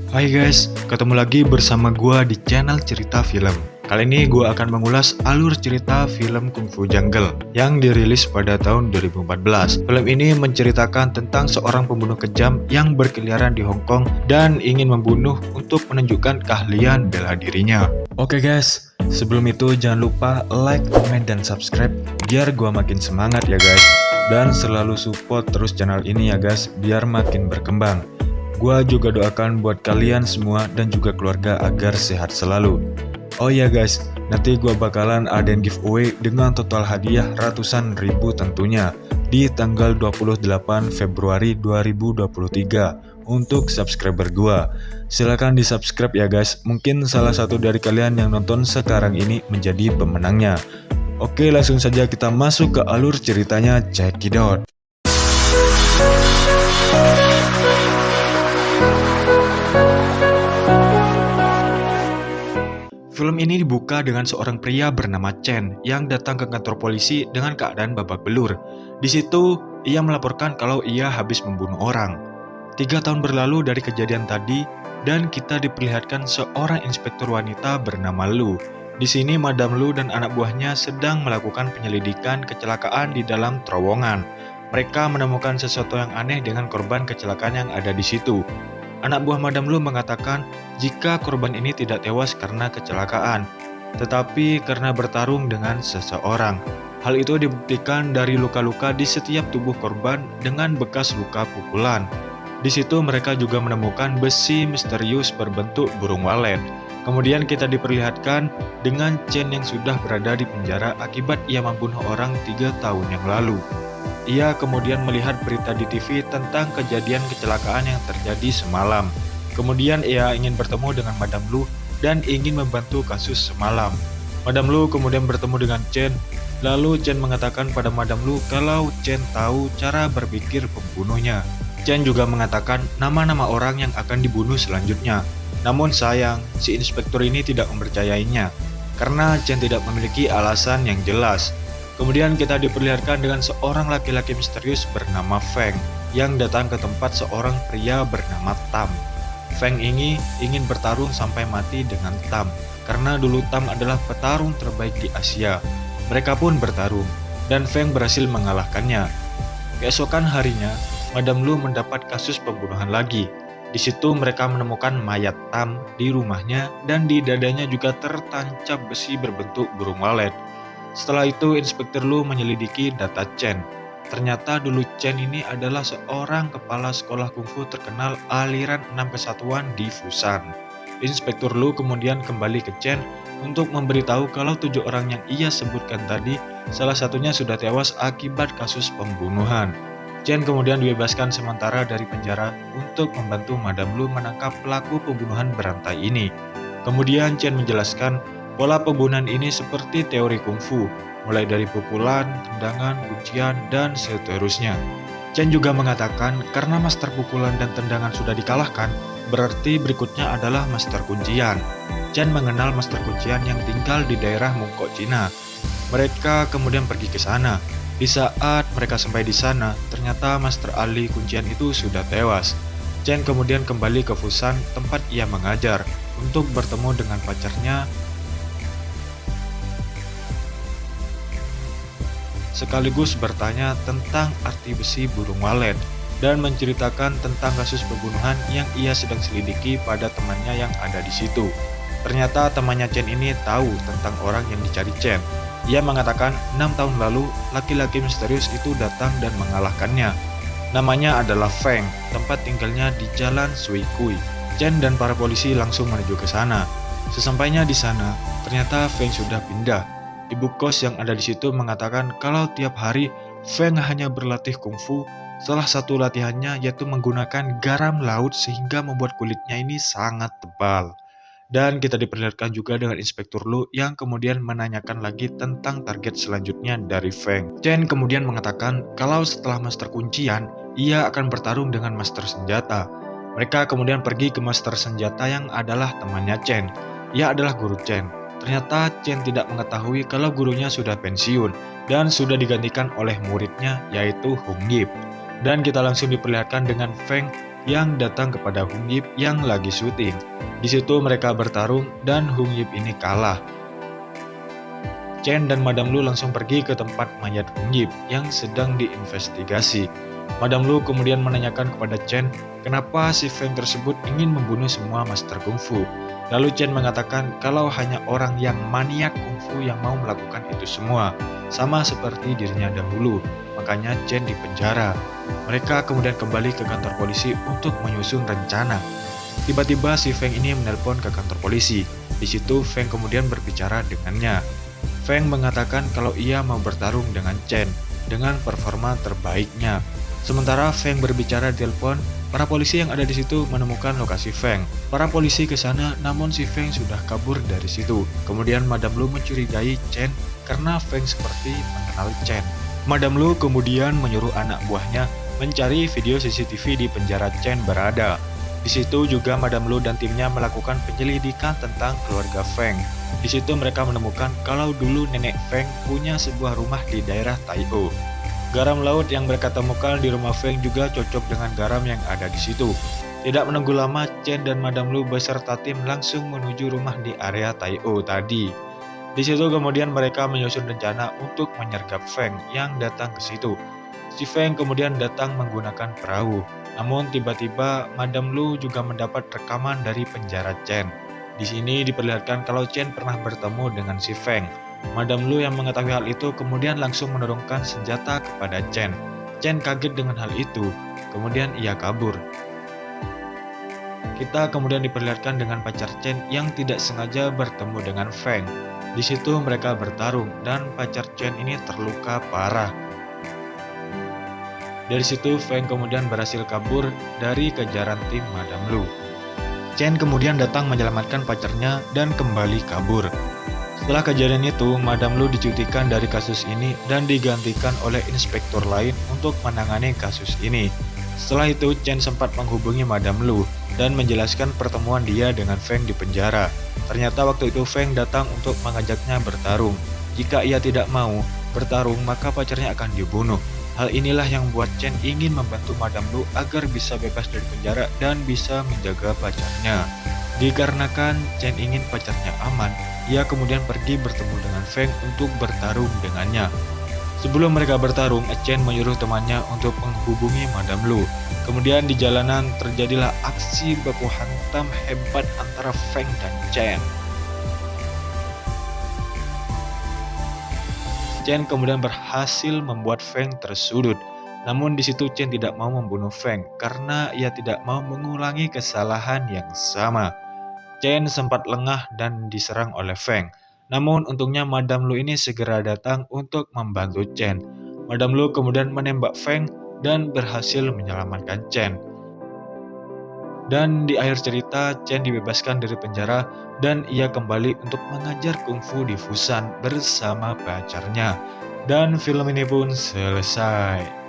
Hai guys, ketemu lagi bersama gua di channel Cerita Film. Kali ini gua akan mengulas alur cerita film Kung Fu Jungle yang dirilis pada tahun 2014. Film ini menceritakan tentang seorang pembunuh kejam yang berkeliaran di Hong Kong dan ingin membunuh untuk menunjukkan keahlian bela dirinya. Oke guys, sebelum itu jangan lupa like, comment, dan subscribe biar gua makin semangat ya guys. Dan selalu support terus channel ini ya guys, biar makin berkembang. Gua juga doakan buat kalian semua dan juga keluarga agar sehat selalu. Oh ya guys, nanti gua bakalan adain giveaway dengan total hadiah ratusan ribu tentunya di tanggal 28 Februari 2023 untuk subscriber gua. Silahkan di subscribe ya guys, mungkin salah satu dari kalian yang nonton sekarang ini menjadi pemenangnya. Oke, langsung saja kita masuk ke alur ceritanya, check it out. Film ini dibuka dengan seorang pria bernama Chen yang datang ke kantor polisi dengan keadaan babak belur. Di situ, ia melaporkan kalau ia habis membunuh orang. 3 tahun berlalu dari kejadian tadi, dan kita diperlihatkan seorang inspektur wanita bernama Lu. Di sini, Madam Lu dan anak buahnya sedang melakukan penyelidikan kecelakaan di dalam terowongan. Mereka menemukan sesuatu yang aneh dengan korban kecelakaan yang ada di situ. Anak buah Madam Lu mengatakan jika korban ini tidak tewas karena kecelakaan, tetapi karena bertarung dengan seseorang. Hal itu dibuktikan dari luka-luka di setiap tubuh korban dengan bekas luka pukulan. Di situ mereka juga menemukan besi misterius berbentuk burung walet. Kemudian kita diperlihatkan dengan Chen yang sudah berada di penjara akibat ia membunuh orang 3 tahun yang lalu. Ia kemudian melihat berita di TV tentang kejadian kecelakaan yang terjadi semalam. Kemudian ia ingin bertemu dengan Madam Lu dan ingin membantu kasus semalam. Madam Lu kemudian bertemu dengan Chen. Lalu Chen mengatakan pada Madam Lu kalau Chen tahu cara berpikir pembunuhnya. Chen juga mengatakan nama-nama orang yang akan dibunuh selanjutnya. Namun sayang, si inspektur ini tidak mempercayainya karena Chen tidak memiliki alasan yang jelas. Kemudian kita diperlihatkan dengan seorang laki-laki misterius bernama Feng yang datang ke tempat seorang pria bernama Tam. Feng ini ingin bertarung sampai mati dengan Tam karena dulu Tam adalah petarung terbaik di Asia. Mereka pun bertarung dan Feng berhasil mengalahkannya. Keesokan harinya, Madam Lu mendapat kasus pembunuhan lagi. Di situ mereka menemukan mayat Tam di rumahnya dan di dadanya juga tertancap besi berbentuk burung walet. Setelah itu, Inspektur Lu menyelidiki data Chen. Ternyata dulu Chen ini adalah seorang kepala sekolah kungfu terkenal aliran 6 kesatuan di Fusan. Inspektur Lu kemudian kembali ke Chen untuk memberitahu kalau 7 orang yang ia sebutkan tadi, salah satunya sudah tewas akibat kasus pembunuhan. Chen kemudian dibebaskan sementara dari penjara untuk membantu Madam Lu menangkap pelaku pembunuhan berantai ini. Kemudian Chen menjelaskan pola pembunuhan ini seperti teori kungfu, mulai dari pukulan, tendangan, kuncian, dan seterusnya. Chen juga mengatakan karena master pukulan dan tendangan sudah dikalahkan, berarti berikutnya adalah master kuncian. Chen mengenal master kuncian yang tinggal di daerah Mongkok, Cina. Mereka kemudian pergi ke sana. Di saat mereka sampai di sana, ternyata master ahli kuncian itu sudah tewas. Chen kemudian kembali ke Fusan tempat ia mengajar untuk bertemu dengan pacarnya, sekaligus bertanya tentang arti besi burung walet dan menceritakan tentang kasus pembunuhan yang ia sedang selidiki pada temannya yang ada di situ. Ternyata temannya Chen ini tahu tentang orang yang dicari Chen. Ia mengatakan 6 tahun lalu laki-laki misterius itu datang dan mengalahkannya. Namanya adalah Feng, tempat tinggalnya di Jalan Sui Kui. Chen dan para polisi langsung menuju ke sana. Sesampainya di sana, ternyata Feng sudah pindah. Ibu kos yang ada di situ mengatakan kalau tiap hari Feng hanya berlatih kungfu. Salah satu latihannya yaitu menggunakan garam laut sehingga membuat kulitnya ini sangat tebal. Dan kita diperlihatkan juga dengan Inspektur Lu yang kemudian menanyakan lagi tentang target selanjutnya dari Feng. Chen kemudian mengatakan kalau setelah master kuncian, ia akan bertarung dengan master senjata. Mereka kemudian pergi ke master senjata yang adalah temannya Chen. Ia adalah guru Chen. Ternyata Chen tidak mengetahui kalau gurunya sudah pensiun dan sudah digantikan oleh muridnya yaitu Hung Yip. Dan kita langsung diperlihatkan dengan Feng yang datang kepada Hung Yip yang lagi syuting. Di situ mereka bertarung dan Hung Yip ini kalah. Chen dan Madame Lu langsung pergi ke tempat mayat Hung Yip yang sedang diinvestigasi. Madame Lu kemudian menanyakan kepada Chen kenapa si Feng tersebut ingin membunuh semua master kungfu. Lalu Chen mengatakan kalau hanya orang yang maniak kungfu yang mau melakukan itu semua, sama seperti dirinya dahulu. Makanya Chen dipenjara. Mereka kemudian kembali ke kantor polisi untuk menyusun rencana. Tiba-tiba si Feng ini menelpon ke kantor polisi. Di situ Feng kemudian berbicara dengannya. Feng mengatakan kalau ia mau bertarung dengan Chen dengan performa terbaiknya. Sementara Feng berbicara di telepon, para polisi yang ada di situ menemukan lokasi Feng. Para polisi ke sana, namun si Feng sudah kabur dari situ. Kemudian Madame Lu mencurigai Chen karena Feng seperti mengenal Chen. Madame Lu kemudian menyuruh anak buahnya mencari video CCTV di penjara Chen berada. Di situ juga Madame Lu dan timnya melakukan penyelidikan tentang keluarga Feng. Di situ mereka menemukan kalau dulu nenek Feng punya sebuah rumah di daerah Taiyou. Garam laut yang mereka temukan di rumah Feng juga cocok dengan garam yang ada di situ. Tidak menunggu lama, Chen dan Madame Lu beserta tim langsung menuju rumah di area Taiyou tadi. Di situ kemudian mereka menyusun rencana untuk menyergap Feng yang datang ke situ. Si Feng kemudian datang menggunakan perahu. Namun tiba-tiba Madame Lu juga mendapat rekaman dari penjara Chen. Di sini diperlihatkan kalau Chen pernah bertemu dengan si Feng. Madame Lu yang mengetahui hal itu kemudian langsung menurunkan senjata kepada Chen. Chen kaget dengan hal itu, kemudian ia kabur. Kita kemudian diperlihatkan dengan pacar Chen yang tidak sengaja bertemu dengan Feng. Di situ mereka bertarung dan pacar Chen ini terluka parah. Dari situ Feng kemudian berhasil kabur dari kejaran tim Madame Lu. Chen kemudian datang menyelamatkan pacarnya dan kembali kabur. Setelah kejadian itu, Madame Lu dicutikan dari kasus ini dan digantikan oleh inspektur lain untuk menangani kasus ini. Setelah itu, Chen sempat menghubungi Madame Lu dan menjelaskan pertemuan dia dengan Feng di penjara. Ternyata waktu itu Feng datang untuk mengajaknya bertarung. Jika ia tidak mau bertarung, maka pacarnya akan dibunuh. Hal inilah yang membuat Chen ingin membantu Madame Lu agar bisa bebas dari penjara dan bisa menjaga pacarnya. Dikarenakan Chen ingin pacarnya aman, ia kemudian pergi bertemu dengan Feng untuk bertarung dengannya. Sebelum mereka bertarung, Chen menyuruh temannya untuk menghubungi Madame Lu. Kemudian di jalanan terjadilah aksi baku hantam hebat antara Feng dan Chen. Chen kemudian berhasil membuat Feng tersudut. Namun di situ Chen tidak mau membunuh Feng karena ia tidak mau mengulangi kesalahan yang sama. Chen sempat lengah dan diserang oleh Feng. Namun untungnya Madame Lu ini segera datang untuk membantu Chen. Madame Lu kemudian menembak Feng dan berhasil menyelamatkan Chen. Dan di akhir cerita, Chen dibebaskan dari penjara dan ia kembali untuk mengajar kungfu di Fusan bersama pacarnya. Dan film ini pun selesai.